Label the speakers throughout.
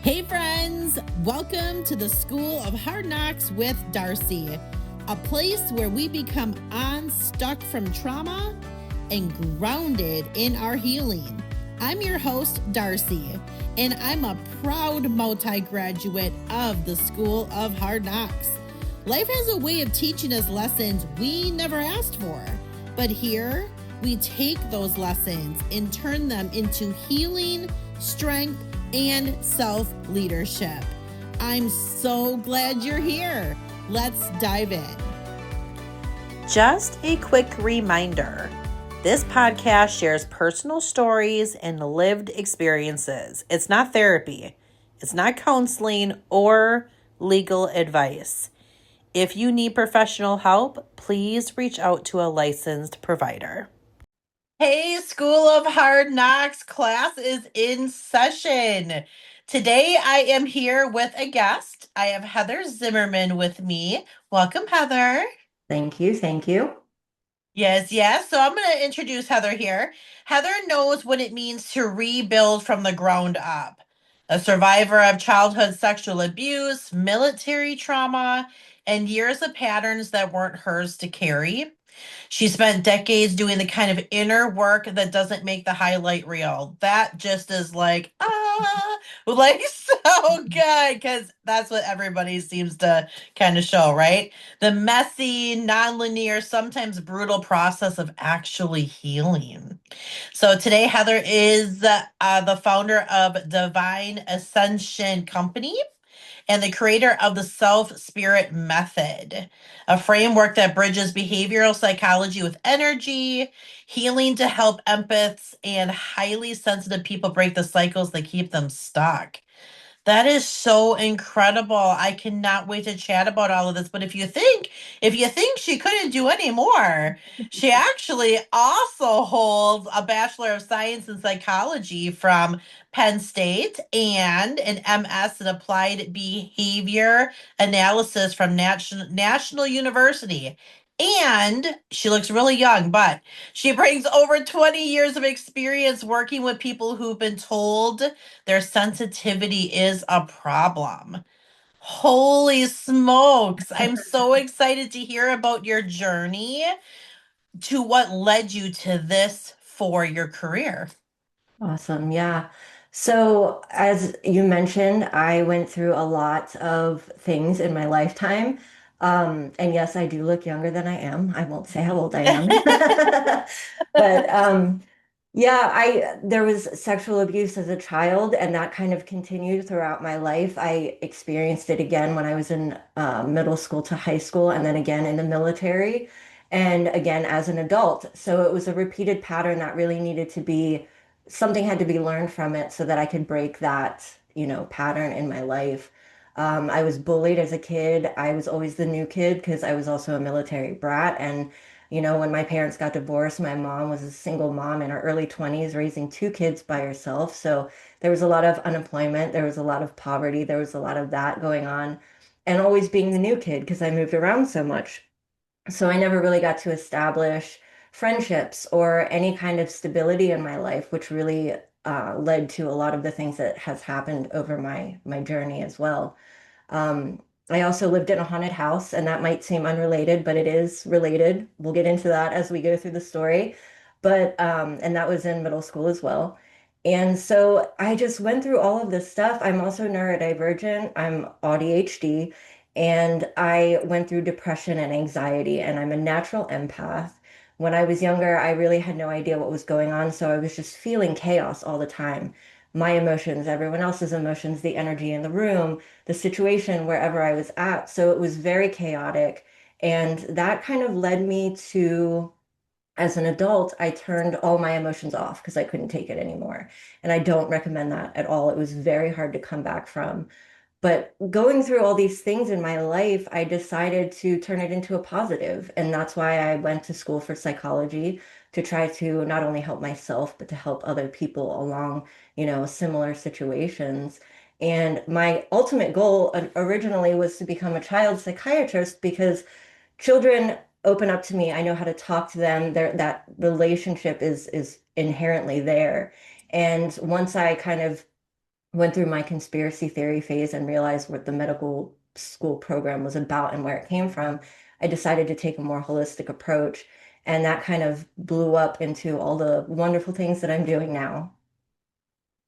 Speaker 1: Hey friends, welcome to the School of Hard Knocks with Darcie, a place where we become unstuck from trauma and grounded in our healing. I'm your host, Darcie, and I'm a proud multi-graduate of the School of Hard Knocks. Life has a way of teaching us lessons we never asked for, but here we take those lessons and turn them into healing, strength, and self-leadership. I'm so glad you're here. Let's dive in.
Speaker 2: Just a quick reminder. This podcast shares personal stories and lived experiences. It's not therapy. It's not counseling or legal advice. If you need professional help, please reach out to a licensed provider. Hey, School of Hard Knocks class is in session. Today I am here with a guest. I have Heather Zimmerman with me. Welcome, Heather.
Speaker 3: Thank you. Thank you.
Speaker 2: Yes. So I'm going to introduce Heather here. Heather knows what it means to rebuild from the ground up. A survivor of childhood sexual abuse, military trauma, and years of patterns that weren't hers to carry. She spent decades doing the kind of inner work that doesn't make the highlight reel. That just is like so good because that's what everybody seems to kind of show, right? The messy, nonlinear, sometimes brutal process of actually healing. So today, Heather is the founder of Divine Ascension Company and the creator of the Self Spirit Method, a framework that bridges behavioral psychology with energy, healing to help empaths and highly sensitive people break the cycles that keep them stuck. That is so incredible. I cannot wait to chat about all of this. But if you think she couldn't do any more, she actually also holds a Bachelor of Science in Psychology from Penn State and an MS in Applied Behavior Analysis from National University. And she looks really young, but she brings over 20 years of experience working with people who've been told their sensitivity is a problem. Holy smokes. I'm so excited to hear about your journey to what led you to this for your career.
Speaker 3: Awesome. Yeah. So, as you mentioned, I went through a lot of things in my lifetime. And yes, I do look younger than I am. I won't say how old I am. But yeah, I there was sexual abuse as a child, and that kind of continued throughout my life. I experienced it again when I was in middle school to high school, and then again in the military, and again as an adult. So it was a repeated pattern that really needed to be something had to be learned from it so that I could break that, pattern in my life. I was bullied as a kid. I was always the new kid because I was also a military brat. And, when my parents got divorced, my mom was a single mom in her early 20s, raising two kids by herself. So there was a lot of unemployment, there was a lot of poverty, there was a lot of that going on. And always being the new kid because I moved around so much. So I never really got to establish friendships or any kind of stability in my life, which really led to a lot of the things that has happened over my journey as well. I also lived in a haunted house, and that might seem unrelated, but it is related. We'll get into that as we go through the story. But and that was in middle school as well. And so I just went through all of this stuff. I'm also neurodivergent. I'm ADHD, and I went through depression and anxiety, and I'm a natural empath. When I was younger, I really had no idea what was going on, so I was just feeling chaos all the time. My emotions, everyone else's emotions, the energy in the room, the situation wherever I was at. So it was very chaotic. And that kind of led me to, as an adult, I turned all my emotions off because I couldn't take it anymore. And I don't recommend that at all. It was very hard to come back from. But going through all these things in my life, I decided to turn it into a positive. And that's why I went to school for psychology to try to not only help myself, but to help other people along, similar situations. And my ultimate goal originally was to become a child psychiatrist because children open up to me. I know how to talk to them. That relationship is inherently there. And once I kind of went through my conspiracy theory phase and realized what the medical school program was about and where it came from, I decided to take a more holistic approach. And that kind of blew up into all the wonderful things that I'm doing now.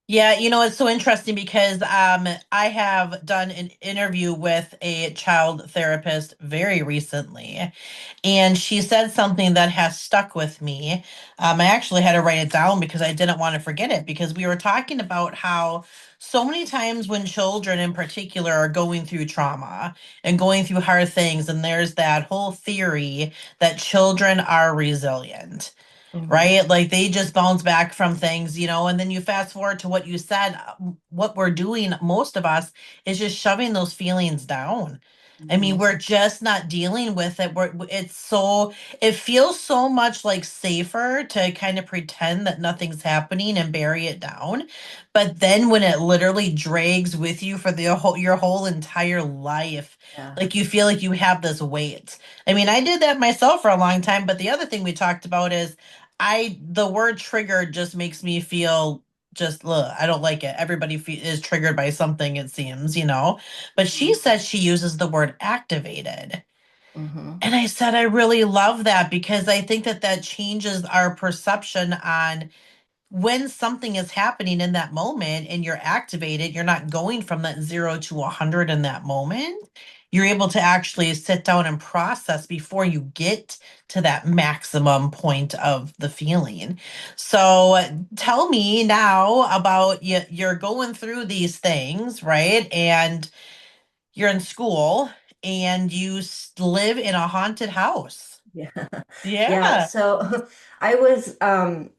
Speaker 2: Yeah, it's so interesting because I have done an interview with a child therapist very recently, and she said something that has stuck with me. I actually had to write it down because I didn't want to forget it, because we were talking about how so many times when children in particular are going through trauma and going through hard things, and there's that whole theory that children are resilient,
Speaker 3: Mhm.
Speaker 2: right? Like they just bounce back from things, and then you fast forward to what you said. What we're doing, most of us, is just shoving those feelings down. I mean,
Speaker 3: Mhm.
Speaker 2: we're just not dealing with it. It feels so much like safer to kind of pretend that nothing's happening and bury it down. But then when it literally drags with you for your whole entire life,
Speaker 3: Yeah.
Speaker 2: like you feel like you have this weight. I mean, I did that myself for a long time, but the other thing we talked about is the word triggered just makes me feel just, ugh, I don't like it. Everybody is triggered by something, it seems. But she
Speaker 3: Mhm.
Speaker 2: said she uses the word activated.
Speaker 3: Mhm.
Speaker 2: And I said, I really love that, because I think that that changes our perception on when something is happening in that moment and you're activated. You're not going from that 0 to 100 in that moment. You're able to actually sit down and process before you get to that maximum point of the feeling. So tell me now about you. You're going through these things, right? And you're in school and you live in a haunted house.
Speaker 3: Yeah. Yeah.
Speaker 2: Yeah.
Speaker 3: So I was an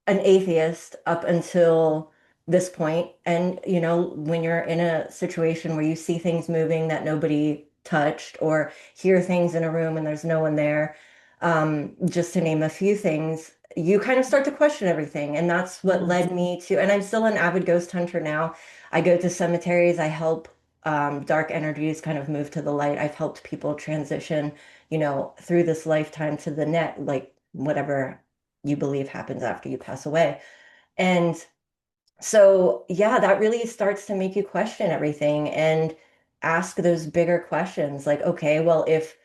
Speaker 3: atheist up until this point. And, when you're in a situation where you see things moving that nobody touched or hear things in a room and there's no one there, just to name a few things, you kind of start to question everything. And that's what
Speaker 2: Mhm.
Speaker 3: led me to, and I'm still an avid ghost hunter now. I go to cemeteries, I help dark energies kind of move to the light. I've helped people transition, through this lifetime to the net, like whatever you believe happens after you pass away. And so, yeah, that really starts to make you question everything and ask those bigger questions like, okay, well, if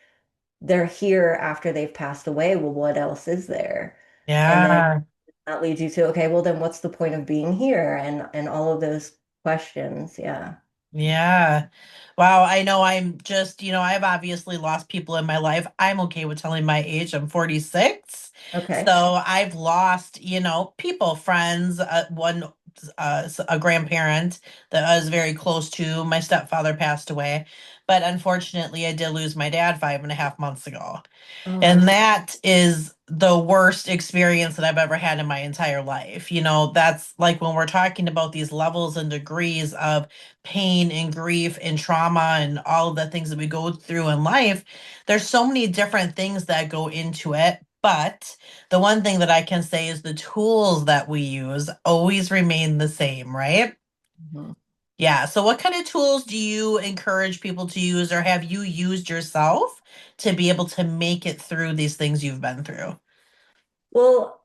Speaker 3: they're here after they've passed away, well, what else is there? And then
Speaker 2: Yeah.
Speaker 3: that leads you to, okay, well, then what's the point of being here? And all of those questions. Yeah.
Speaker 2: Yeah. Wow. I know I've obviously lost people in my life. I'm okay with telling my age. I'm 46.
Speaker 3: Okay.
Speaker 2: So I've lost, people, friends, a grandparent that I was very close to. My stepfather passed away. But unfortunately, I did lose my dad 5.5 months ago.
Speaker 3: Oh, I'm
Speaker 2: And
Speaker 3: sorry.
Speaker 2: that is the worst experience that I've ever had in my entire life. That's like when we're talking about these levels and degrees of pain and grief and trauma and all of the things that we go through in life. There's so many different things that go into it. But the one thing that I can say is the tools that we use always remain the same, right?
Speaker 3: Mhm.
Speaker 2: Yeah. So, what kind of tools do you encourage people to use, or have you used yourself to be able to make it through these things you've been through?
Speaker 3: Well,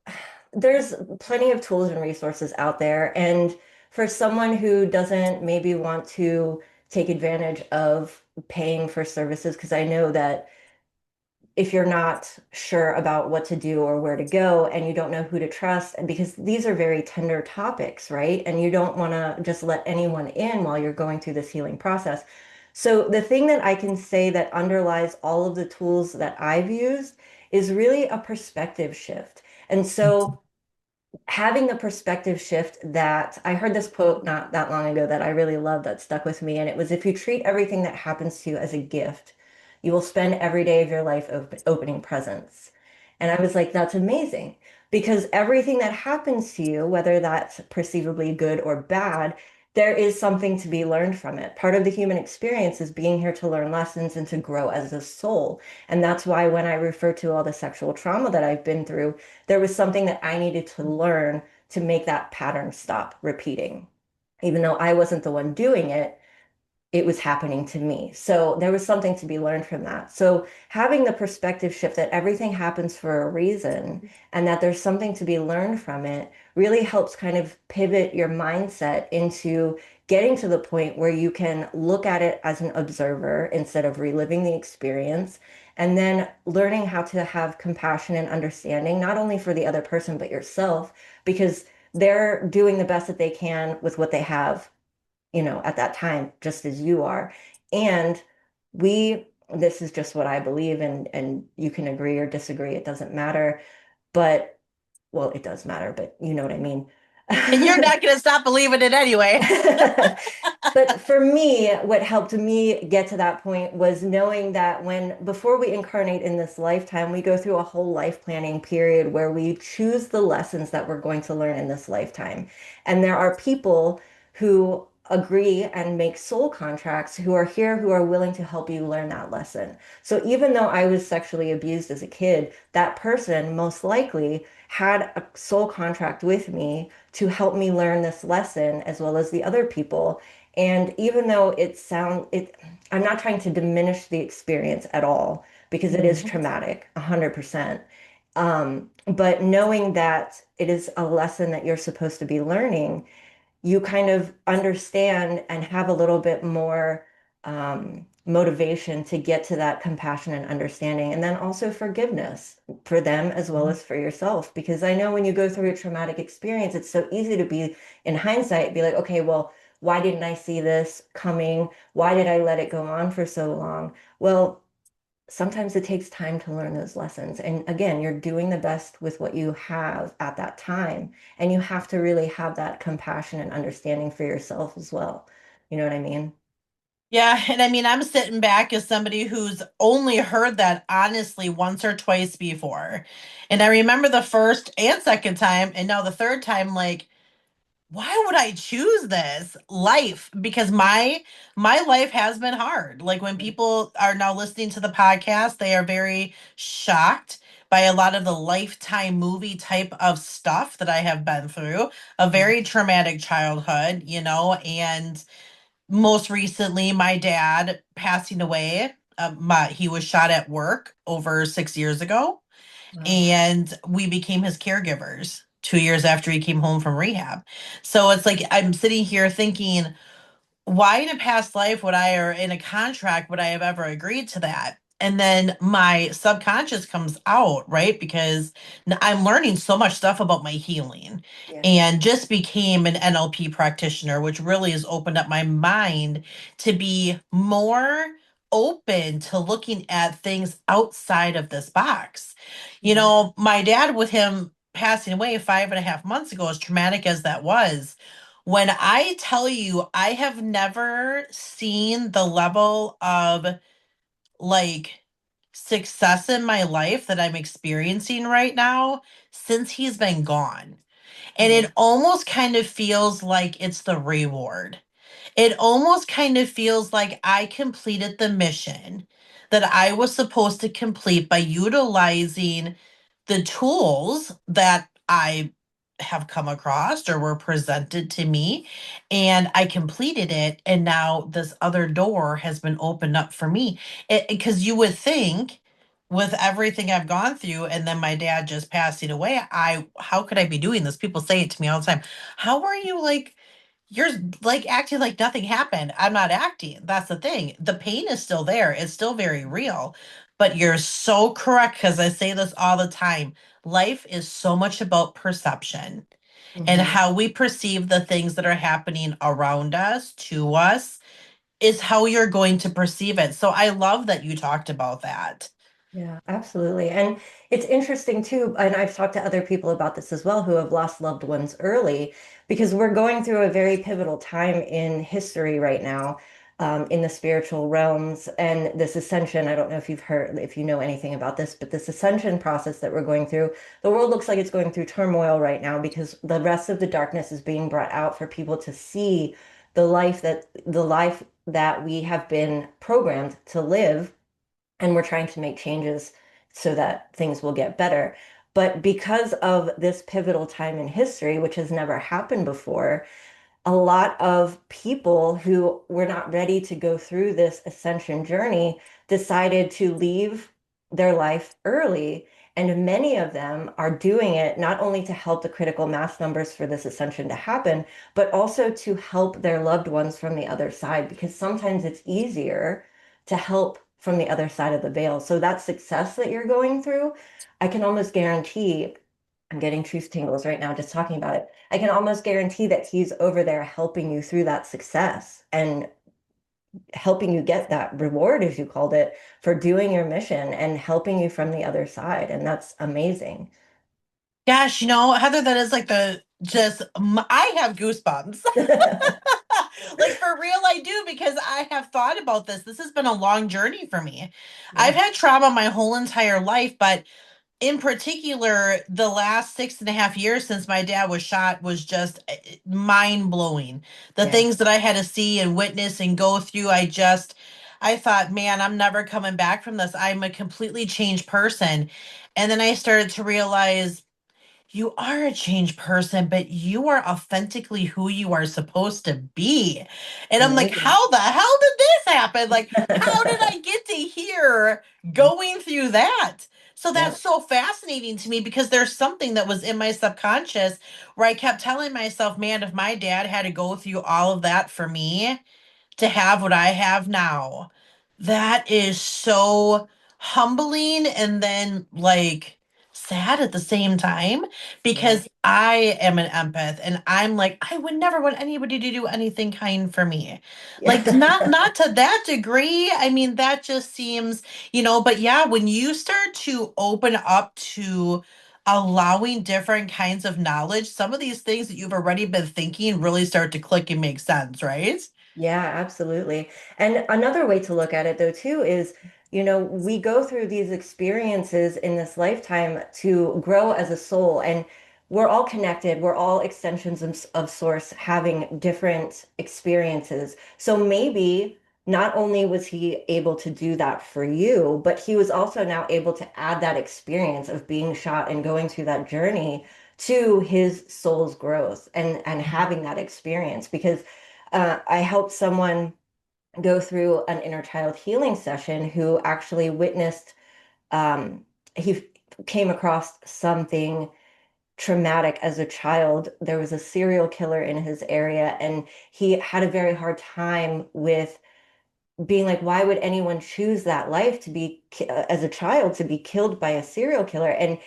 Speaker 3: there's plenty of tools and resources out there. And for someone who doesn't maybe want to take advantage of paying for services, because I know that if you're not sure about what to do or where to go and you don't know who to trust, and because these are very tender topics, right? And you don't want to just let anyone in while you're going through this healing process. So the thing that I can say that underlies all of the tools that I've used is really a perspective shift. And so having the perspective shift, that I heard this quote not that long ago that I really love, that stuck with me. And it was, if you treat everything that happens to you as a gift, you will spend every day of your life opening presents. And I was like, that's amazing. Because everything that happens to you, whether that's perceivably good or bad, there is something to be learned from it. Part of the human experience is being here to learn lessons and to grow as a soul. And that's why when I refer to all the sexual trauma that I've been through, there was something that I needed to learn to make that pattern stop repeating. Even though I wasn't the one doing it, it was happening to me. So there was something to be learned from that. So having the perspective shift that everything happens for a reason and that there's something to be learned from it really helps kind of pivot your mindset into getting to the point where you can look at it as an observer instead of reliving the experience, and then learning how to have compassion and understanding, not only for the other person, but yourself, because they're doing the best that they can with what they have, at that time, just as you are. And this is just what I believe, and you can agree or disagree, it doesn't matter. But, well, it does matter, but you know what I mean.
Speaker 2: And you're not going to stop believing it anyway.
Speaker 3: But for me, what helped me get to that point was knowing that before we incarnate in this lifetime, we go through a whole life planning period where we choose the lessons that we're going to learn in this lifetime. And there are people who agree and make soul contracts who are here who are willing to help you learn that lesson. So even though I was sexually abused as a kid, that person most likely had a soul contract with me to help me learn this lesson as well as the other people. And even though I'm not trying to diminish the experience at all because it is
Speaker 2: Mhm.
Speaker 3: traumatic, 100%. But knowing that it is a lesson that you're supposed to be learning, you kind of understand and have a little bit more motivation to get to that compassion and understanding, and then also forgiveness for them as well as for yourself. Because I know when you go through a traumatic experience, it's so easy to be, in hindsight, be like, okay, well, why didn't I see this coming? Why did I let it go on for so long? Well, sometimes it takes time to learn those lessons. And again, you're doing the best with what you have at that time. And you have to really have that compassion and understanding for yourself as well. You know what I mean?
Speaker 2: Yeah, and I mean, I'm sitting back as somebody who's only heard that honestly once or twice before. And I remember the first and second time, and now the third time, like, why would I choose this life? Because my life has been hard. Like when people are now listening to the podcast, they are very shocked by a lot of the lifetime movie type of stuff that I have been through. A
Speaker 3: Mhm.
Speaker 2: very traumatic childhood, and most recently my dad passing away. He was shot at work over 6 years ago,
Speaker 3: Wow.
Speaker 2: and we became his caregivers 2 years after he came home from rehab. So it's like I'm sitting here thinking, why in a past life would I, or in a contract, would I have ever agreed to that? And then my subconscious comes out, right? Because I'm learning so much stuff about my healing
Speaker 3: Yeah.
Speaker 2: and just became an NLP practitioner, which really has opened up my mind to be more open to looking at things outside of this box.
Speaker 3: Yeah.
Speaker 2: My dad, with him passing away 5.5 months ago, as traumatic as that was, when I tell you, I have never seen the level of like success in my life that I'm experiencing right now since he's been gone. And
Speaker 3: Yeah.
Speaker 2: it almost kind of feels like it's the reward. It almost kind of feels like I completed the mission that I was supposed to complete by utilizing the tools that I have come across or were presented to me, and I completed it, and now this other door has been opened up for me. Because you would think, with everything I've gone through and then my dad just passing away, I how could I be doing this? People say it to me all the time. How are you, like, you're like acting like nothing happened? I'm not acting. That's the thing. The pain is still there. It's still very real. But you're so correct, because I say this all the time. Life is so much about perception and
Speaker 3: Hmm.
Speaker 2: how we perceive the things that are happening around us, to us, is how you're going to perceive it. So I love that you talked about that.
Speaker 3: Yeah, absolutely. And it's interesting too, and I've talked to other people about this as well who have lost loved ones early, because we're going through a very pivotal time in history right now, in the spiritual realms. And this ascension, I don't know if you've heard, if you know anything about this, but this ascension process that we're going through, the world looks like it's going through turmoil right now because the rest of the darkness is being brought out for people to see the life that we have been programmed to live, and we're trying to make changes so that things will get better. But because of this pivotal time in history, which has never happened before, a lot of people who were not ready to go through this ascension journey decided to leave their life early. And many of them are doing it not only to help the critical mass numbers for this ascension to happen, but also to help their loved ones from the other side, because sometimes it's easier to help from the other side of the veil. So that success that you're going through, I can almost guarantee, I'm getting truth tingles right now just talking about it. I can almost guarantee that he's over there helping you through that success and helping you get that reward, as you called it, for doing your mission and helping you from the other side. And that's amazing.
Speaker 2: Gosh, Heather, that is like I have goosebumps. Like for real, I do because I have thought about this. This has been a long journey for me. I've
Speaker 3: Yeah.
Speaker 2: had trauma my whole entire life, but in particular, the last 6.5 years since my dad was shot was just mind blowing. The
Speaker 3: Yeah.
Speaker 2: things that I had to see and witness and go through, I thought, man, I'm never coming back from this. I'm a completely changed person. And then I started to realize you are a changed person, but you are authentically who you are supposed to be. And I'm like,
Speaker 3: Amazing.
Speaker 2: how the hell did this happen? Like, how did I get to here going through that? So
Speaker 3: Yeah.
Speaker 2: that's so fascinating to me because there's something that was in my subconscious where I kept telling myself, man, if my dad had to go through all of that for me, to have what I have now. That is so humbling and then like sad at the same time
Speaker 3: Yeah.
Speaker 2: because I am an empath and I'm like I would never want anybody to do anything kind for me. Like not
Speaker 3: Yeah.
Speaker 2: not to that degree. I mean that just seems, but yeah, when you start to open up to allowing different kinds of knowledge, some of these things that you've already been thinking really start to click and make sense, right?
Speaker 3: Yeah, absolutely. And another way to look at it, though, too, is, we go through these experiences in this lifetime to grow as a soul, and we're all connected. We're all extensions of Source having different experiences. So maybe not only was he able to do that for you, but he was also now able to add that experience of being shot and going through that journey to his soul's growth and having that experience because I helped someone go through an inner child healing session who actually witnessed, he came across something traumatic as a child. There was a serial killer in his area, and he had a very hard time with being like, why would anyone choose that life to be, as a child, to be killed by a serial killer? And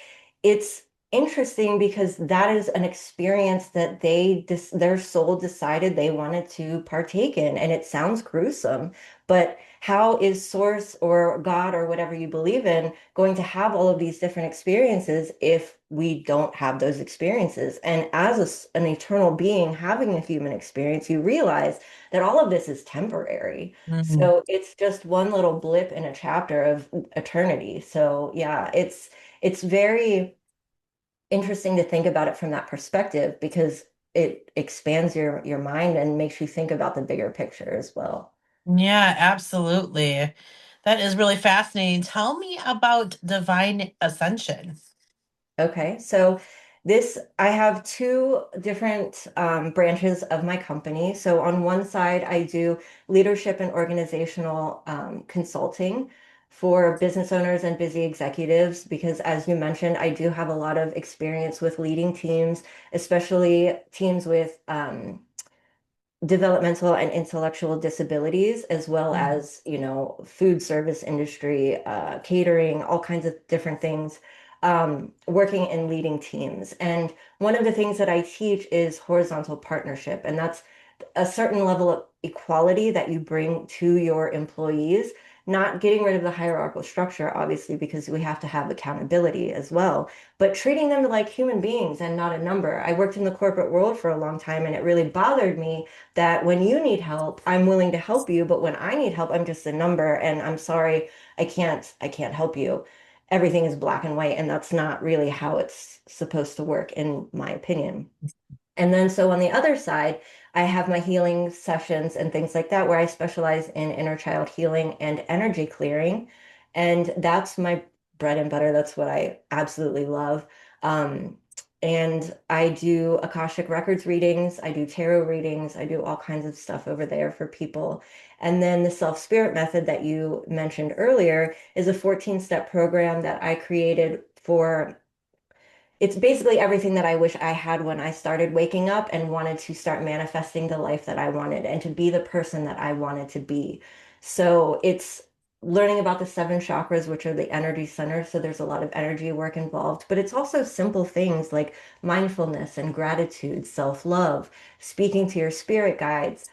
Speaker 3: it's interesting because that is an experience that their soul decided they wanted to partake in. And it sounds gruesome, but how is Source or God or whatever you believe in going to have all of these different experiences if we don't have those experiences? And as an eternal being having a human experience, you realize that all of this is temporary.
Speaker 2: Mhm.
Speaker 3: So it's just one little blip in a chapter of eternity. So yeah, it's very interesting to think about it from that perspective because it expands your mind and makes you think about the bigger picture as well.
Speaker 2: Yeah, absolutely. That is really fascinating. Tell me about divine ascension.
Speaker 3: Okay, so I have two different branches of my company. So on one side, I do leadership and organizational consulting for business owners and busy executives, because as you mentioned, I do have a lot of experience with leading teams, especially teams with developmental and intellectual disabilities, as well
Speaker 2: Mhm.
Speaker 3: as, food service industry, catering, all kinds of different things, working in leading teams. And one of the things that I teach is horizontal partnership, and that's a certain level of equality that you bring to your employees, not getting rid of the hierarchical structure, obviously, because we have to have accountability as well, but treating them like human beings and not a number. I worked in the corporate world for a long time, and it really bothered me that when you need help, I'm willing to help you, but when I need help, I'm just a number and I'm sorry, I can't help you. Everything is black and white, and that's not really how it's supposed to work, in my opinion. And then, so on the other side, I have my healing sessions and things like that, where I specialize in inner child healing and energy clearing. And that's my bread and butter. That's what I absolutely love. Um, and I do Akashic Records readings, I do tarot readings, I do all kinds of stuff over there for people. And then the Self Spirit Method that you mentioned earlier is a 14-step program that I created for it's basically everything that I wish I had when I started waking up and wanted to start manifesting the life that I wanted and to be the person that I wanted to be. So it's learning about the seven chakras, which are the energy centers. So there's a lot of energy work involved, but it's also simple things like mindfulness and gratitude, self-love, speaking to your spirit guides,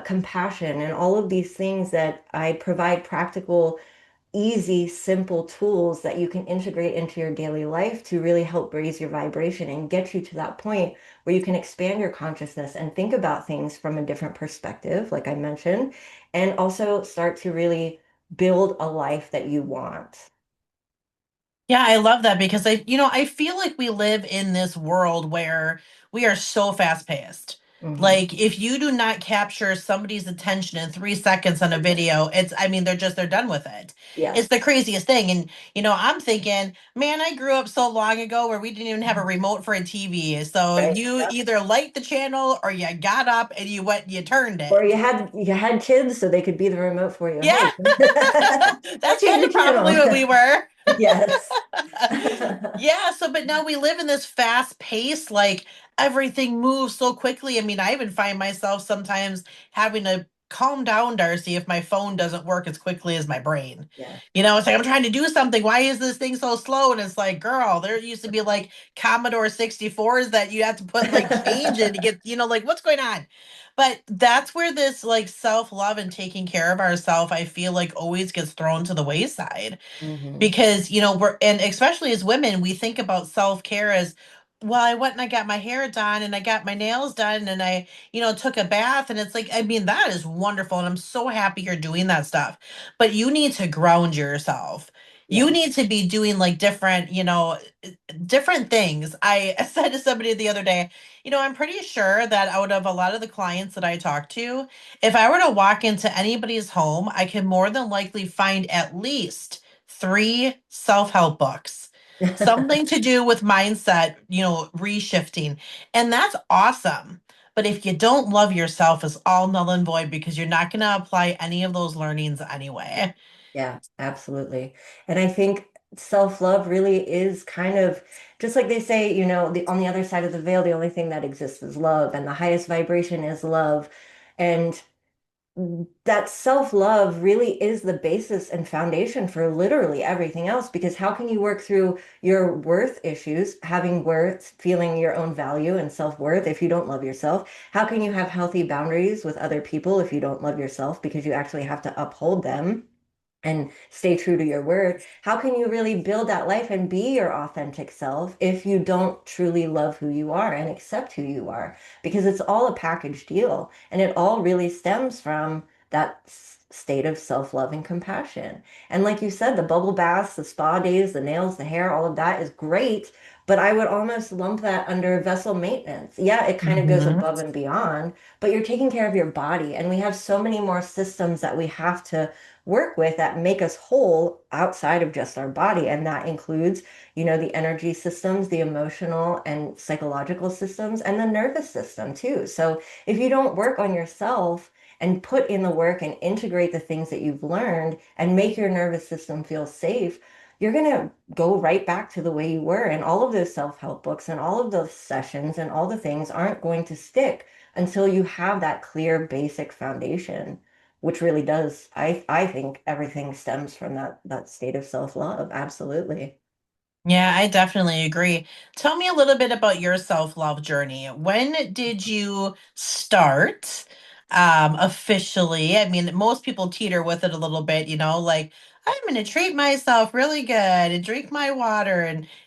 Speaker 3: compassion, and all of these things that I provide practical easy, simple tools that you can integrate into your daily life to really help raise your vibration and get you to that point where you can expand your consciousness and think about things from a different perspective, like I mentioned, and also start to really build a life that you want.
Speaker 2: Yeah, I love that because I feel like we live in this world where we are so fast paced.
Speaker 3: Hmm.
Speaker 2: Like if you do not capture somebody's attention in 3 seconds on a video, I mean, they're done with it. It's the
Speaker 3: Yes,
Speaker 2: craziest thing. And, I'm thinking, man, I grew up so long ago where we didn't even have a remote for a TV. So
Speaker 3: right.
Speaker 2: you
Speaker 3: Yep.
Speaker 2: either liked the channel or you got up and you went, you turned
Speaker 3: Or
Speaker 2: it.
Speaker 3: you had kids so they could be the remote for you.
Speaker 2: Yeah.
Speaker 3: Hey,
Speaker 2: That's
Speaker 3: change
Speaker 2: kind
Speaker 3: the
Speaker 2: of probably
Speaker 3: channel.
Speaker 2: what we were.
Speaker 3: Yes.
Speaker 2: Yeah, so but now we live in this fast pace, like everything moves so quickly. I mean, I even find myself sometimes having to calm down, Darcie, if my phone doesn't work as quickly as my brain.
Speaker 3: Yeah.
Speaker 2: It's like I'm trying to do something. Why is this thing so slow? And it's like, girl, there used to be like Commodore 64s that you have to put like change in to get, like what's going on? But that's where this like self-love and taking care of ourselves, I feel like always gets thrown to the wayside
Speaker 3: Hmm.
Speaker 2: because we're and especially as women we think about self-care as well. I went and I got my hair done and I got my nails done and I took a bath, and it's like, I mean, that is wonderful and I'm so happy you're doing that stuff, but you need to ground yourself. You
Speaker 3: Yes.
Speaker 2: need to be doing like different different things. I said to somebody the other day, I'm pretty sure that out of a lot of the clients that I talk to, if I were to walk into anybody's home, I can more than likely find at least three self-help books, something to do with mindset, reshifting. And that's awesome. But if you don't love yourself, it's all null and void because you're not going to apply any of those learnings anyway.
Speaker 3: Yeah, absolutely. And I think self-love really is kind of just like they say, on the other side of the veil, the only thing that exists is love, and the highest vibration is love. And that self-love really is the basis and foundation for literally everything else. Because how can you work through your worth issues, having worth, feeling your own value and self-worth if you don't love yourself? How can you have healthy boundaries with other people if you don't love yourself because you actually have to uphold them and stay true to your word? How can you really build that life and be your authentic self if you don't truly love who you are and accept who you are? Because it's all a package deal, and it all really stems from that state of self-love and compassion. And like you said, the bubble baths, the spa days, the nails, the hair, all of that is great, but I would almost lump that under vessel maintenance. Yeah, it kind of goes
Speaker 2: Mhm.
Speaker 3: above and beyond, but you're taking care of your body, and we have so many more systems that we have to work with that make us whole outside of just our body. And that includes, the energy systems, the emotional and psychological systems, and the nervous system too. So if you don't work on yourself and put in the work and integrate the things that you've learned and make your nervous system feel safe, you're going to go right back to the way you were. And all of those self-help books and all of those sessions and all the things aren't going to stick until you have that clear basic foundation, which really does, I think everything stems from that state of self-love. Absolutely.
Speaker 2: Yeah, I definitely agree. Tell me a little bit about your self-love journey. When did you start officially? I mean, most people teeter with it a little bit, like I'm going to treat myself really good and drink my water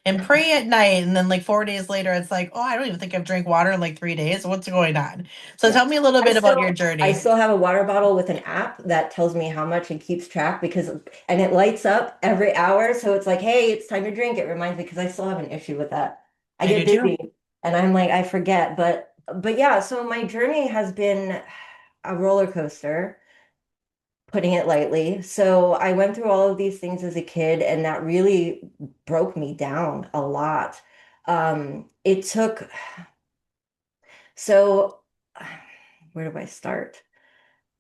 Speaker 2: and pray at night, and then like 4 days later it's like, "Oh, I don't even think I've drank water in like 3 days. What's going on?" So
Speaker 3: Yeah.
Speaker 2: tell me a little
Speaker 3: I
Speaker 2: bit about
Speaker 3: still
Speaker 2: your
Speaker 3: I
Speaker 2: journey.
Speaker 3: still have a water bottle with an app that tells me how much and keeps track and it lights up every hour. So it's like, hey, it's time to drink. It reminds me because I still have an issue with that. I
Speaker 2: I do
Speaker 3: get
Speaker 2: too.
Speaker 3: busy and I'm like, I forget. But yeah, so my journey has been a roller coaster, putting it lightly. So I went through all of these things as a kid, and that really broke me down a lot. It took, so where do I start?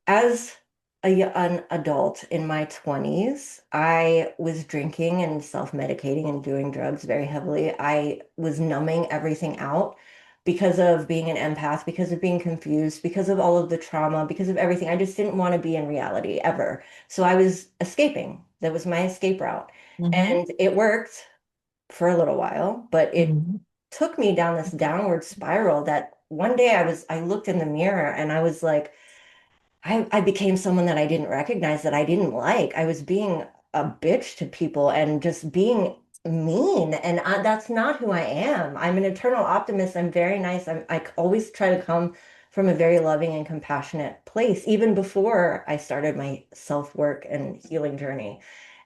Speaker 3: As an adult in my 20s. I was drinking and self-medicating and doing drugs very heavily. I was numbing everything out because of being an empath, because of being confused, because of all of the trauma, because of everything. I just didn't want to be in reality ever. So I was escaping. That was my escape route.
Speaker 2: Mm-hmm.
Speaker 3: And it worked for a little while, but it
Speaker 2: Mm-hmm.
Speaker 3: took me down this downward spiral that one day I looked in the mirror and I was like, I became someone that I didn't recognize that I didn't like. I was being a bitch to people and just being mean. And that's not who I am. I'm an eternal optimist. I'm very nice. I always try to come from a very loving and compassionate place, even before I started my self-work and healing journey.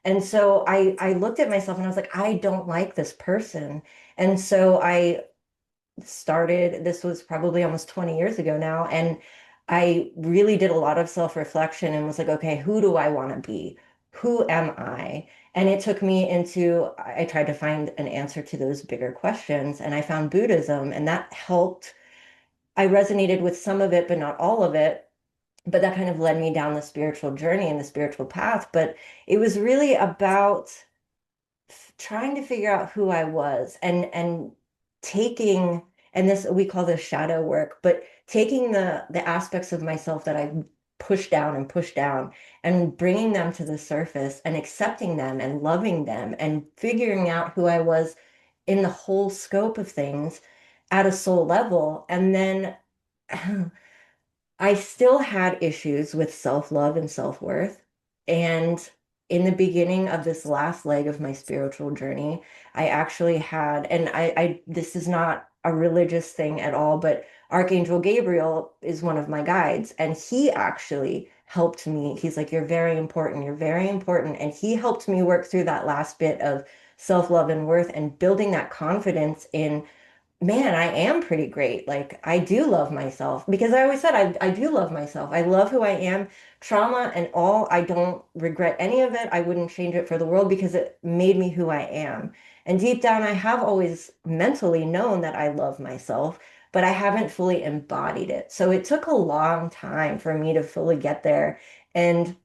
Speaker 3: And so I looked at myself and I was like, I don't like this person. And so I started, this was probably almost 20 years ago now, and I really did a lot of self-reflection and was like, okay, who do I want to be? Who am I? And it took me into, I tried to find an answer to those bigger questions, and I found Buddhism, and that helped. I resonated with some of it, but not all of it. But that kind of led me down the spiritual journey and the spiritual path. But it was really about trying to figure out who I was and taking, and this we call this shadow work, but taking the aspects of myself that I pushed down and bringing them to the surface and accepting them and loving them and figuring out who I was in the whole scope of things at a soul level. And then I still had issues with self-love and self-worth. And in the beginning of this last leg of my spiritual journey, I actually had, and this is not a religious thing at all, but Archangel Gabriel is one of my guides, and he actually helped me. He's like, you're very important. You're very important. And he helped me work through that last bit of self-love and worth and building that confidence in man, I am pretty great. Like, I do love myself because I always said I do love myself. I love who I am. Trauma and all, I don't regret any of it. I wouldn't change it for the world because it made me who I am. And deep down, I have always mentally known that I love myself, but I haven't fully embodied it. So it took a long time for me to fully get there. And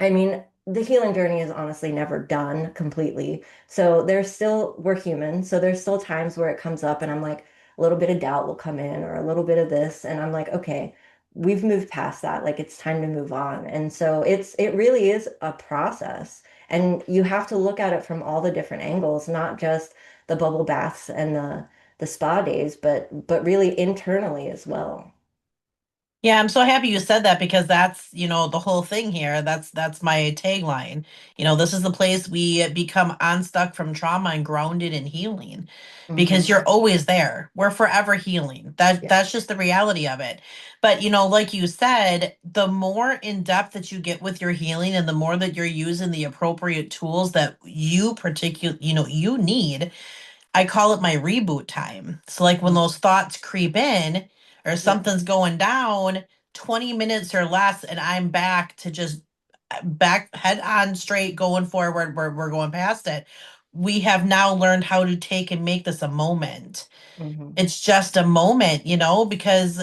Speaker 3: I mean, the healing journey is honestly never done completely. So there's still, we're human. So there's still times where it comes up and I'm like, a little bit of doubt will come in or a little bit of this. And I'm like, okay, we've moved past that. Like it's time to move on. And so it really is a process. And you have to look at it from all the different angles, not just the bubble baths and the spa days, but really internally as well.
Speaker 2: Yeah, I'm so happy you said that because that's, the whole thing here. That's my tagline. This is the place we become unstuck from trauma and grounded in healing because
Speaker 3: Hmm.
Speaker 2: you're always there. We're forever healing.
Speaker 3: Yeah.
Speaker 2: That's just the reality of it. But, like you said, the more in depth that you get with your healing and the more that you're using the appropriate tools that you you need, I call it my reboot time. So like when those thoughts creep in or
Speaker 3: Yeah.
Speaker 2: something's going down, 20 minutes or less, and I'm back to just back head on straight going forward. We're going past it. We have now learned how to take and make this a moment.
Speaker 3: Hmm.
Speaker 2: It's just a moment, because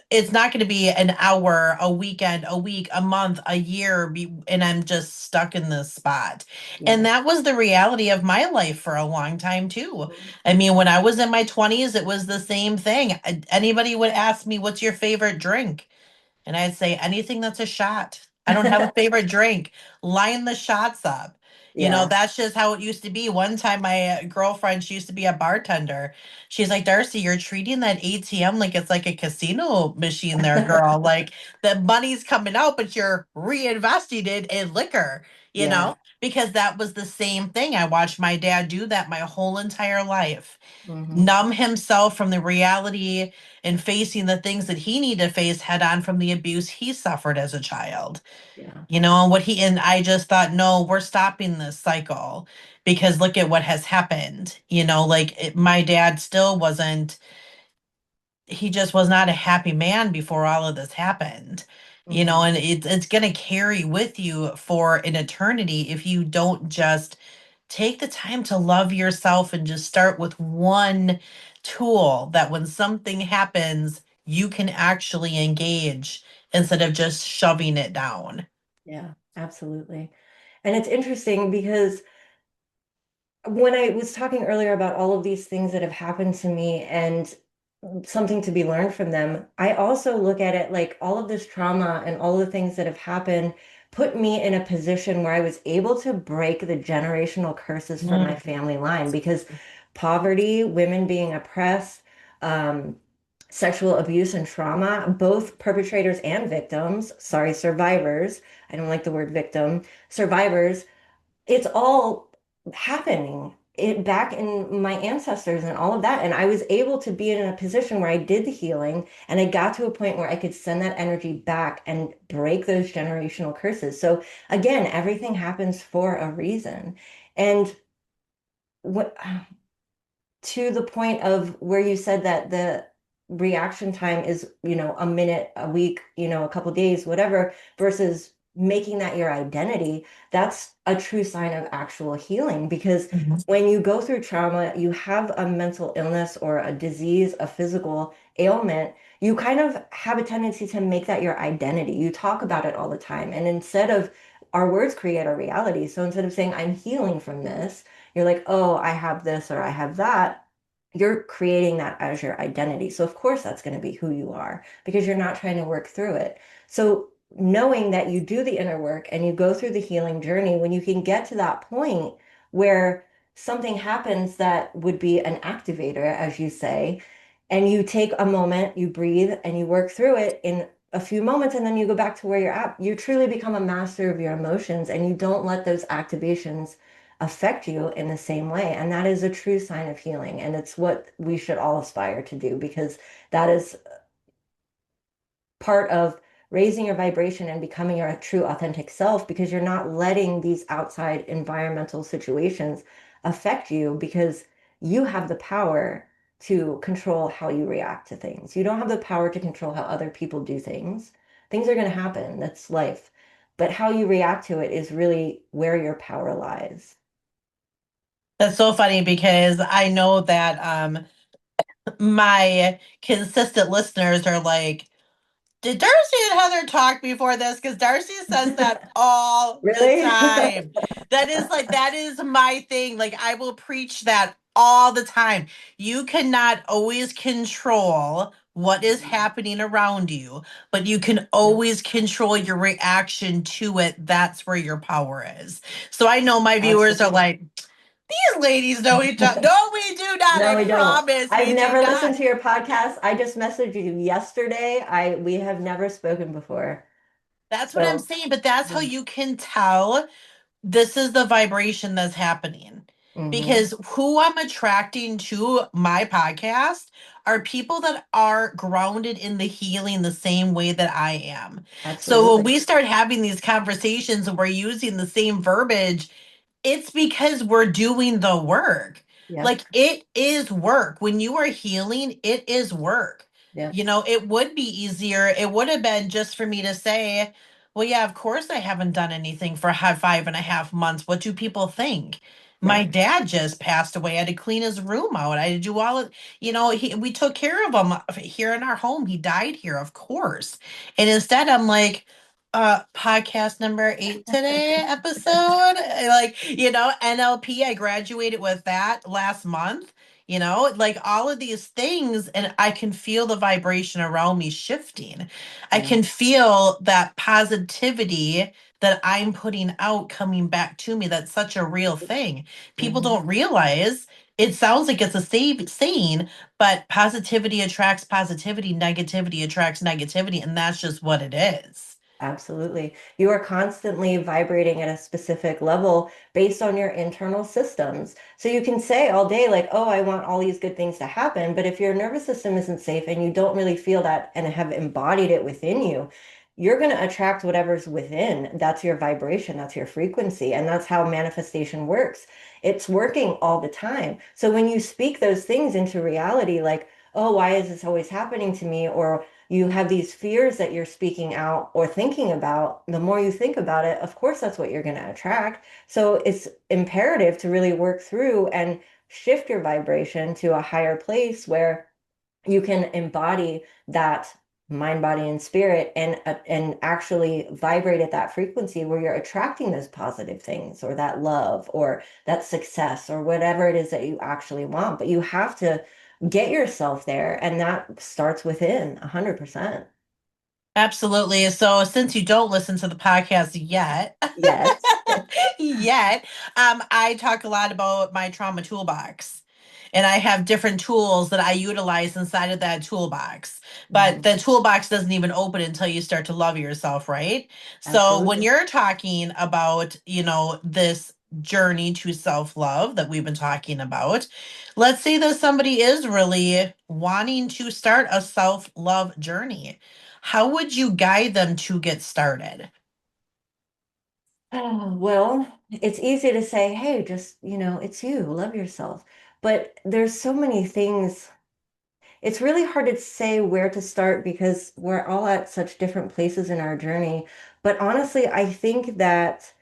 Speaker 2: it's not going to be an hour, a weekend, a week, a month, a year, and I'm just stuck in this spot. And
Speaker 3: Yeah.
Speaker 2: that was the reality of my life for a long time, too.
Speaker 3: Mhm.
Speaker 2: I mean, when I was in my 20s, it was the same thing. Anybody would ask me, what's your favorite drink? And I'd say anything that's a shot. I don't have a favorite drink. Line the shots up.
Speaker 3: Yeah.
Speaker 2: That's just how it used to be. One time, my girlfriend, she used to be a bartender. She's like, Darcie, you're treating that ATM like it's like a casino machine there, girl. Like the money's coming out, but you're reinvesting it in liquor,
Speaker 3: Yeah.
Speaker 2: because that was the same thing. I watched my dad do that my whole entire life,
Speaker 3: Hmm.
Speaker 2: numb himself from the reality and facing the things that he needed to face head on from the abuse he suffered as a child.
Speaker 3: Yeah.
Speaker 2: And and I just thought, no, we're stopping this cycle because look at what has happened. My dad still wasn't, he just was not a happy man before all of this happened.
Speaker 3: Hmm.
Speaker 2: And it's going to carry with you for an eternity if you don't just take the time to love yourself and just start with one tool that when something happens, you can actually engage instead of just shoving it down.
Speaker 3: Yeah, absolutely. And it's interesting because when I was talking earlier about all of these things that have happened to me and something to be learned from them, I also look at it like all of this trauma and all the things that have happened put me in a position where I was able to break the generational curses from my
Speaker 2: Mm.
Speaker 3: family line because poverty, women being oppressed, um, sexual abuse and trauma, both perpetrators and victims, sorry, survivors, I don't like the word victim, survivors, it's all happening it back in my ancestors and all of that. And I was able to be in a position where I did the healing and I got to a point where I could send that energy back and break those generational curses. So again, everything happens for a reason. And what to the point of where you said that the reaction time is, a minute, a week, a couple days, whatever, versus making that your identity, that's a true sign of actual healing. Because
Speaker 2: Mhm.
Speaker 3: when you go through trauma, you have a mental illness or a disease, a physical ailment, you kind of have a tendency to make that your identity. You talk about it all the time. And instead of our words create our reality. So instead of saying, I'm healing from this, you're like, oh, I have this or I have that. You're creating that as your identity. So, of course, that's going to be who you are because you're not trying to work through it. So, knowing that you do the inner work and you go through the healing journey, when you can get to that point where something happens that would be an activator, as you say, and you take a moment, you breathe, and you work through it in a few moments, and then you go back to where you're at, you truly become a master of your emotions and you don't let those activations affect you in the same way. And that is a true sign of healing. And it's what we should all aspire to do because that is part of raising your vibration and becoming your true authentic self because you're not letting these outside environmental situations affect you because you have the power to control how you react to things. You don't have the power to control how other people do things. Things are going to happen. That's life. But how you react to it is really where your power lies.
Speaker 2: That's so funny because I know that my consistent listeners are like, did Darcie and Heather talk before this? Because Darcie says that all the
Speaker 3: Really?
Speaker 2: time. That is my thing. Like, I will preach that all the time. You cannot always control what is happening around you, but you can
Speaker 3: Yeah,
Speaker 2: always control your reaction to it. That's where your power is. So I know my viewers are
Speaker 3: absolutely.
Speaker 2: like, these ladies know each other. No, we do not.
Speaker 3: No,
Speaker 2: I
Speaker 3: we don't.
Speaker 2: promise
Speaker 3: I've
Speaker 2: we do
Speaker 3: never listened
Speaker 2: not.
Speaker 3: to your podcast. I just messaged you yesterday. We have never spoken before.
Speaker 2: That's what I'm
Speaker 3: So,
Speaker 2: saying, but that's how
Speaker 3: yeah.
Speaker 2: you can tell this is the vibration that's happening.
Speaker 3: Hmm.
Speaker 2: Because who I'm attracting to my podcast are people that are grounded in the healing the same way that I am. So when
Speaker 3: Absolutely.
Speaker 2: we start having these conversations and we're using the same verbiage, it's because we're doing the work.
Speaker 3: Yep.
Speaker 2: Like it is work. When you are healing, it is work.
Speaker 3: Yep.
Speaker 2: You know, it would be easier. It would have been just for me to say, well, yeah, of course I haven't done anything for 5.5 months. What do people think? My
Speaker 3: Right.
Speaker 2: dad just passed away. I had to clean his room out. I had to do all of, we took care of him here in our home. He died here, of course. And instead, I'm like, podcast number 8 today episode, NLP, I graduated with that last month, like all of these things, and I can feel the vibration around me shifting. I
Speaker 3: Yeah.
Speaker 2: can feel that positivity that I'm putting out coming back to me. That's such a real thing. People
Speaker 3: Hmm.
Speaker 2: don't realize. It sounds like it's a saying, but positivity attracts positivity, negativity attracts negativity, and that's just what it is.
Speaker 3: Absolutely. You are constantly vibrating at a specific level based on your internal systems. So you can say all day, like, oh, I want all these good things to happen. But if your nervous system isn't safe and you don't really feel that and have embodied it within you, you're going to attract whatever's within. That's your vibration, that's your frequency. And that's how manifestation works. It's working all the time. So when you speak those things into reality, like, oh, why is this always happening to me? Or you have these fears that you're speaking out or thinking about, the more you think about it, of course, that's what you're going to attract. So it's imperative to really work through and shift your vibration to a higher place where you can embody that mind, body, and spirit, and actually vibrate at that frequency where you're attracting those positive things or that love or that success or whatever it is that you actually want. But you have to get yourself there, and that starts within 100%.
Speaker 2: Absolutely. So since you don't listen to the podcast yet,
Speaker 3: Yet.
Speaker 2: yet, I talk a lot about my trauma toolbox. And I have different tools that I utilize inside of that toolbox. But
Speaker 3: Mhm.
Speaker 2: the toolbox doesn't even open until you start to love yourself, right? So when
Speaker 3: Absolutely.
Speaker 2: you're talking about, this journey to self-love that we've been talking about, let's say that somebody is really wanting to start a self-love journey. How would you guide them to get started?
Speaker 3: Oh, well, it's easy to say, hey, just, it's you, love yourself. But there's so many things. It's really hard to say where to start because we're all at such different places in our journey. But honestly, I think that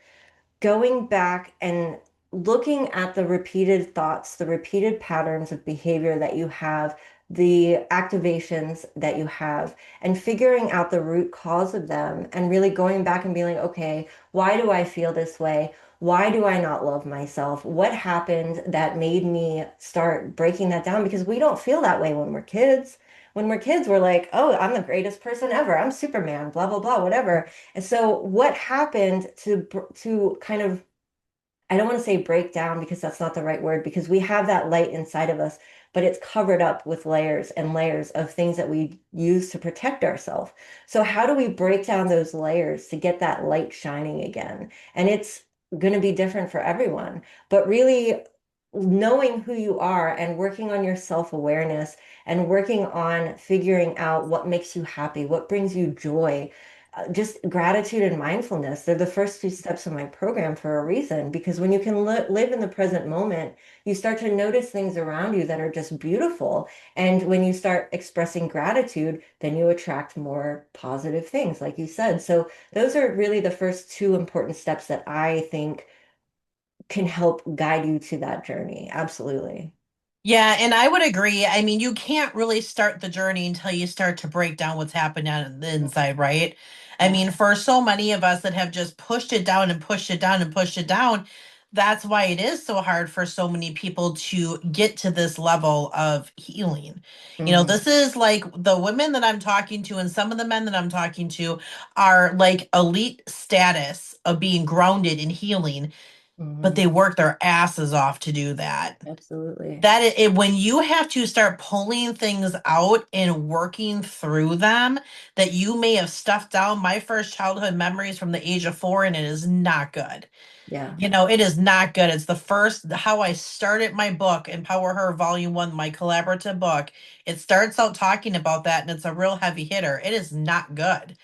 Speaker 3: going back and looking at the repeated thoughts, the repeated patterns of behavior that you have, the activations that you have, and figuring out the root cause of them, and really going back and being like, okay, why do I feel this way? Why do I not love myself? What happened that made me start breaking that down? Because we don't feel that way when we're kids. When we're kids, we're like, oh, I'm the greatest person ever. I'm Superman, blah, blah, blah, whatever. And so what happened to kind of, I don't want to say break down because that's not the right word, because we have that light inside of us, but it's covered up with layers and layers of things that we use to protect ourselves. So how do we break down those layers to get that light shining again? And it's going to be different for everyone, but really knowing who you are and working on your self-awareness and working on figuring out what makes you happy, what brings you joy, just gratitude and mindfulness. They're the first two steps of my program for a reason, because when you can live in the present moment, you start to notice things around you that are just beautiful. And when you start expressing gratitude, then you attract more positive things, like you said. So those are really the first two important steps that I think can help guide you to that journey. Absolutely.
Speaker 2: Yeah, and I would agree. I mean, you can't really start the journey until you start to break down what's happening on the inside, right? I
Speaker 3: Yeah.
Speaker 2: mean, for so many of us that have just pushed it down and pushed it down and pushed it down, that's why it is so hard for so many people to get to this level of healing.
Speaker 3: Hmm.
Speaker 2: This is like the women that I'm talking to and some of the men that I'm talking to are like elite status of being grounded in healing, but
Speaker 3: Hmm.
Speaker 2: they work their asses off to do that.
Speaker 3: Absolutely.
Speaker 2: When you have to start pulling things out and working through them that you may have stuffed down. My first childhood memories from the age of 4, and it is not good.
Speaker 3: Yeah.
Speaker 2: It is not good. It's the first how I started my book, Empower Her Volume 1, my collaborative book. It starts out talking about that, and it's a real heavy hitter. It is not good,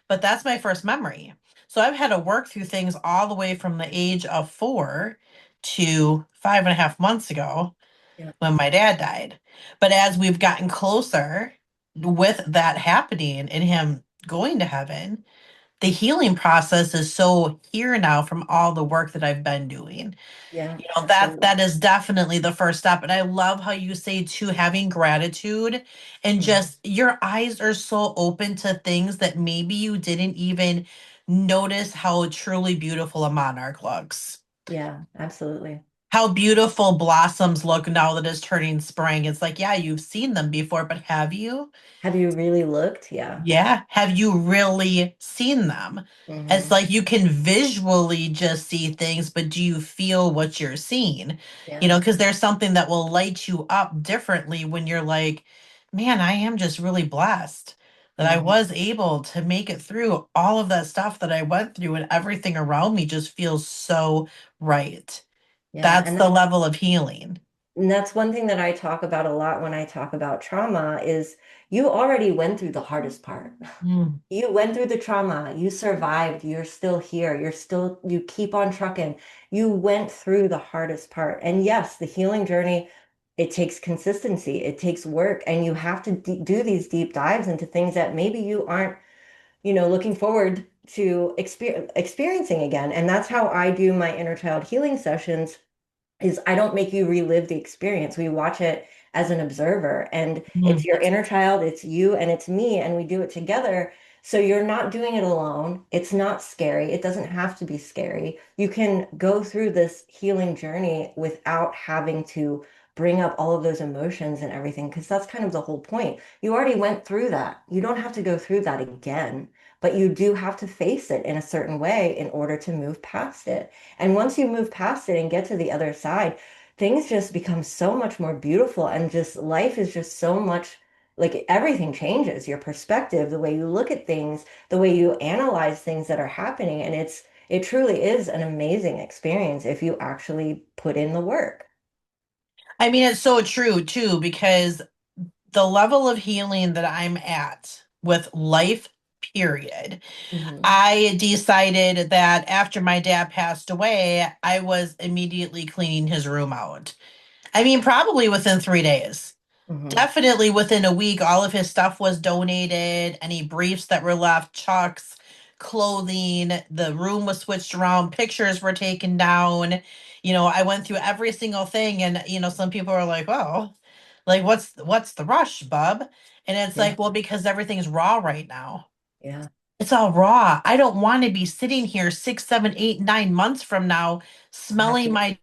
Speaker 2: but that's my first memory. So I've had to work through things all the way from the age of 4 to 5.5 months ago
Speaker 3: Yeah.
Speaker 2: when my dad died. But as we've gotten closer with that happening and him going to heaven, the healing process is so here now from all the work that I've been doing.
Speaker 3: Yeah.
Speaker 2: That
Speaker 3: Absolutely.
Speaker 2: that is definitely the first step. And I love how you say to having gratitude and
Speaker 3: Mhm.
Speaker 2: just your eyes are so open to things that maybe you didn't even notice how truly beautiful a monarch looks.
Speaker 3: Yeah. Absolutely.
Speaker 2: How beautiful blossoms look now that it's turning spring. It's like, yeah, you've seen them before, but have you?
Speaker 3: Have you really looked? Yeah.
Speaker 2: Yeah. Have you really seen them? It's
Speaker 3: Hmm.
Speaker 2: like you can visually just see things, but do you feel what you're seeing?
Speaker 3: Yeah.
Speaker 2: Because there's something that will light you up differently when you're like, man, I am just really blessed that I
Speaker 3: Hmm.
Speaker 2: was able to make it through all of that stuff that I went through, and everything around me just feels so right.
Speaker 3: Yeah.
Speaker 2: That's the level of healing.
Speaker 3: And that's one thing that I talk about a lot when I talk about trauma is you already went through the hardest part.
Speaker 2: Mm.
Speaker 3: You went through the trauma, you survived, you're still here, you keep on trucking. You went through the hardest part. And yes, the healing journey, it takes consistency, it takes work, and you have to do these deep dives into things that maybe you aren't, looking forward to experiencing again. And that's how I do my inner child healing sessions is I don't make you relive the experience. We watch it as an observer. And it's
Speaker 2: Mhm.
Speaker 3: your inner child, it's you, and it's me, and we do it together. So you're not doing it alone. It's not scary. It doesn't have to be scary. You can go through this healing journey without having to bring up all of those emotions and everything, because that's kind of the whole point. You already went through that. You don't have to go through that again, but you do have to face it in a certain way in order to move past it. And once you move past it and get to the other side, things just become so much more beautiful, and just life is just so much like everything changes. Your perspective, the way you look at things, the way you analyze things that are happening, and it truly is an amazing experience if you actually put in the work.
Speaker 2: I mean, it's so true too, because the level of healing that I'm at with life, period,
Speaker 3: Hmm.
Speaker 2: I decided that after my dad passed away, I was immediately cleaning his room out. I mean, probably within 3 days.
Speaker 3: Hmm.
Speaker 2: Definitely within a week, all of his stuff was donated. Any briefs that were left, chucks, clothing, the room was switched around, pictures were taken down. I went through every single thing, and some people are like, "Oh, like what's the rush, bub?" And it's
Speaker 3: Yeah.
Speaker 2: like, well, because everything's raw right now.
Speaker 3: Yeah.
Speaker 2: It's all raw. I don't want to be sitting here 6, 7, 8, 9 months from now smelling
Speaker 3: Exactly.
Speaker 2: my.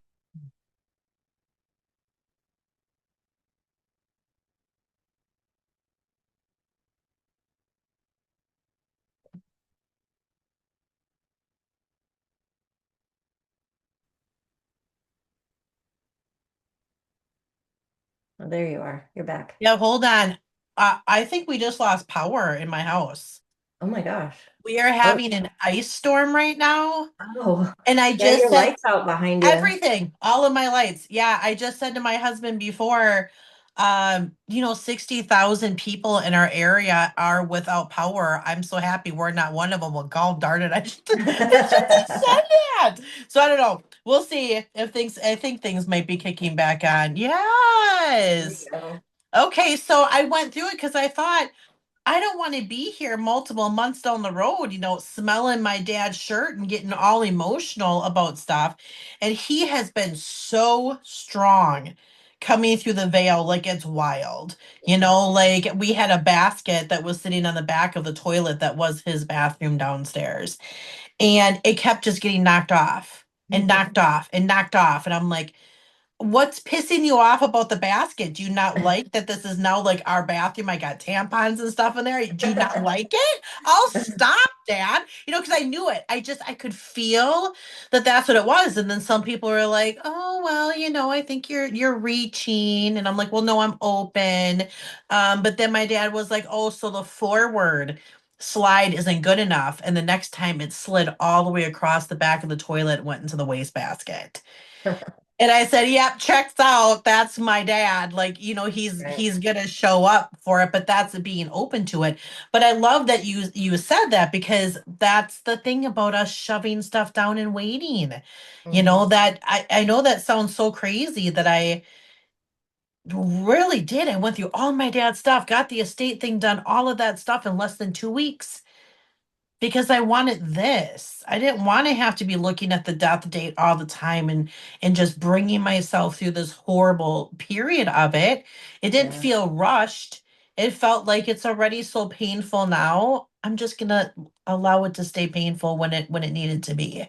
Speaker 3: Well, there you are. You're back.
Speaker 2: Yeah, hold on. I think we just lost power in my house.
Speaker 3: Oh my gosh.
Speaker 2: We are
Speaker 3: Oh,
Speaker 2: having an ice storm right now.
Speaker 3: oh.
Speaker 2: And I
Speaker 3: Yeah,
Speaker 2: just
Speaker 3: your
Speaker 2: said
Speaker 3: lights out behind you.
Speaker 2: everything, all of my lights. Yeah, I just said to my husband before, 60,000 people in our area are without power. I'm so happy we're not one of them. Well, God darn it. I shouldn't have said that. So I don't know. We'll see if I think things might be kicking back on.
Speaker 3: There you
Speaker 2: Yes.
Speaker 3: go.
Speaker 2: Okay, so I went through it because I thought, I don't want to be here multiple months down the road, smelling my dad's shirt and getting all emotional about stuff. And he has been so strong coming through the veil, like it's wild. Like we had a basket that was sitting on the back of the toilet that was his bathroom downstairs. And it kept just getting knocked off and knocked off and knocked off. And I'm like, what's pissing you off about the basket? Do you not like that this is now like our bathroom? I got tampons and stuff in there. Do you not like it? I'll stop, Dad. Because I knew it. I could feel that that's what it was. And then some people were like, "Oh, well, I think you're reaching." And I'm like, "Well, no, I'm open." But then my dad was like, "Oh, so the forward slide isn't good enough." And the next time it slid all the way across the back of the toilet, went into the wastebasket. And I said, "Yep, checks out. That's my dad. Like, he's
Speaker 3: Right.
Speaker 2: he's gonna show up for it, but that's being open to it." But I love that you said that, because that's the thing about us shoving stuff down and waiting.
Speaker 3: Hmm.
Speaker 2: That I know that sounds so crazy that I really did. I went through all my dad's stuff, got the estate thing done, all of that stuff in less than 2 weeks because I wanted this. I didn't want to have to be looking at the death date all the time and just bringing myself through this horrible period of it. It didn't
Speaker 3: Yeah.
Speaker 2: feel rushed. It felt like it's already so painful now. I'm just gonna allow it to stay painful when it needed to be.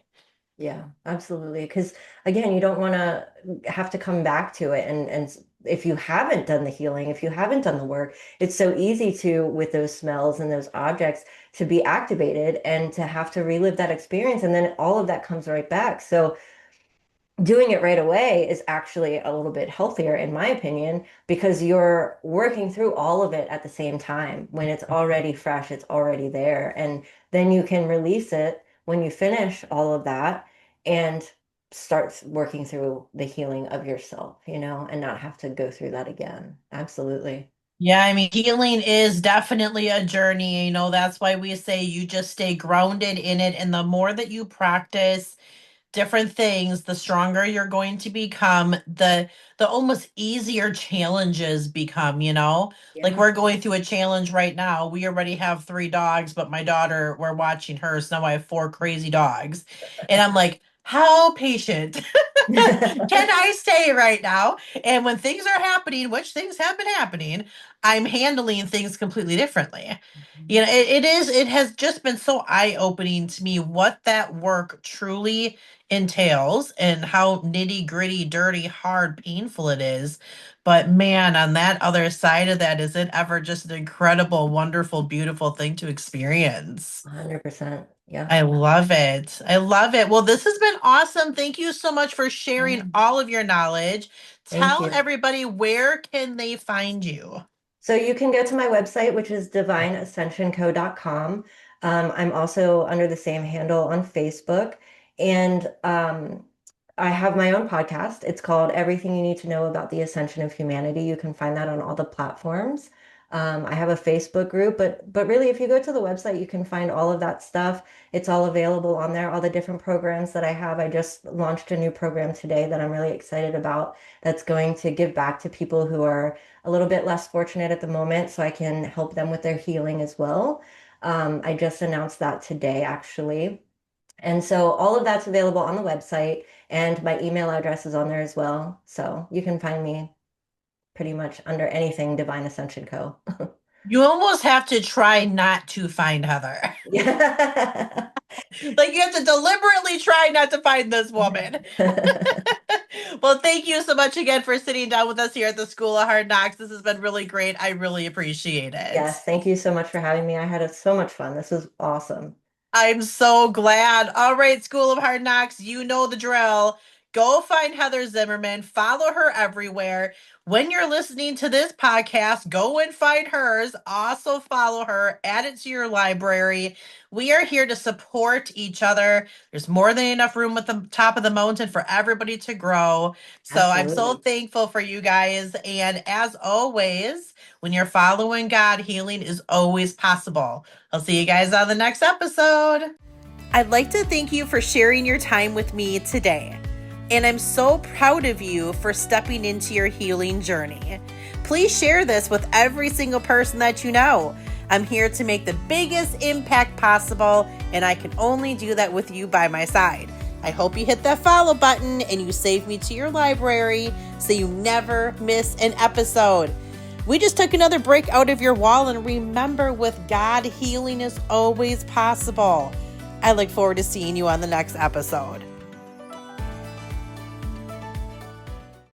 Speaker 3: Yeah, absolutely. Because again, you don't want to have to come back to it. And if you haven't done the healing, if you haven't done the work, it's so easy to, with those smells and those objects, to be activated and to have to relive that experience. And then all of that comes right back. So doing it right away is actually a little bit healthier, in my opinion, because you're working through all of it at the same time. When it's already fresh, it's already there. And then you can release it when you finish all of that and start working through the healing of yourself, and not have to go through that again. Absolutely.
Speaker 2: Yeah, I mean, healing is definitely a journey. That's why we say you just stay grounded in it. And the more that you practice different things, the stronger you're going to become, the almost easier challenges become. Like
Speaker 3: Yeah.
Speaker 2: we're going through a challenge right now. We already have 3 dogs, but my daughter, we're watching her, so now I have 4 crazy dogs. And I'm like, how patient. Can I say right now? And when things are happening, which things have been happening, I'm handling things completely differently. It has just been so eye-opening to me what that work truly entails and how nitty-gritty, dirty, hard, painful it is. But man, on that other side of that, is it ever just an incredible, wonderful, beautiful thing to experience?
Speaker 3: 100%. Yeah.
Speaker 2: I love it. I love it. Well, this has been awesome. Thank you so much for sharing all of your knowledge.
Speaker 3: Thank
Speaker 2: Tell
Speaker 3: you.
Speaker 2: everybody, where can they find you?
Speaker 3: So you can go to my website, which is divineascensionco.com. I'm also under the same handle on Facebook. And I have my own podcast. It's called Everything You Need to Know About the Ascension of Humanity. You can find that on all the platforms. I have a Facebook group, but really, if you go to the website, you can find all of that stuff. It's all available on there, all the different programs that I have. I just launched a new program today that I'm really excited about that's going to give back to people who are a little bit less fortunate at the moment, so I can help them with their healing as well. I just announced that today, actually. And so all of that's available on the website, and my email address is on there as well. So you can find me pretty much under anything Divine Ascension Co.
Speaker 2: You almost have to try not to find Heather.
Speaker 3: Yeah.
Speaker 2: Like you have to deliberately try not to find this woman. Well, thank you so much again for sitting down with us here at the School of Hard Knocks. This has been really great. I really appreciate it.
Speaker 3: Yes, thank you so much for having me. I had so much fun. This was awesome.
Speaker 2: I'm so glad. All right, School of Hard Knocks, you know the drill. Go find Heather Zimmerman, follow her everywhere. When you're listening to this podcast, go and find hers. Also follow her, add it to your library. We are here to support each other. There's more than enough room at the top of the mountain for everybody to grow. So I'm so
Speaker 3: Absolutely.
Speaker 2: thankful for you guys. And as always, when you're following God, healing is always possible. I'll see you guys on the next episode. I'd like to thank you for sharing your time with me today. And I'm so proud of you for stepping into your healing journey. Please share this with every single person that you know. I'm here to make the biggest impact possible, and I can only do that with you by my side. I hope you hit that follow button and you save me to your library so you never miss an episode. We just took another break out of your wall, and remember, with God, healing is always possible. I look forward to seeing you on the next episode.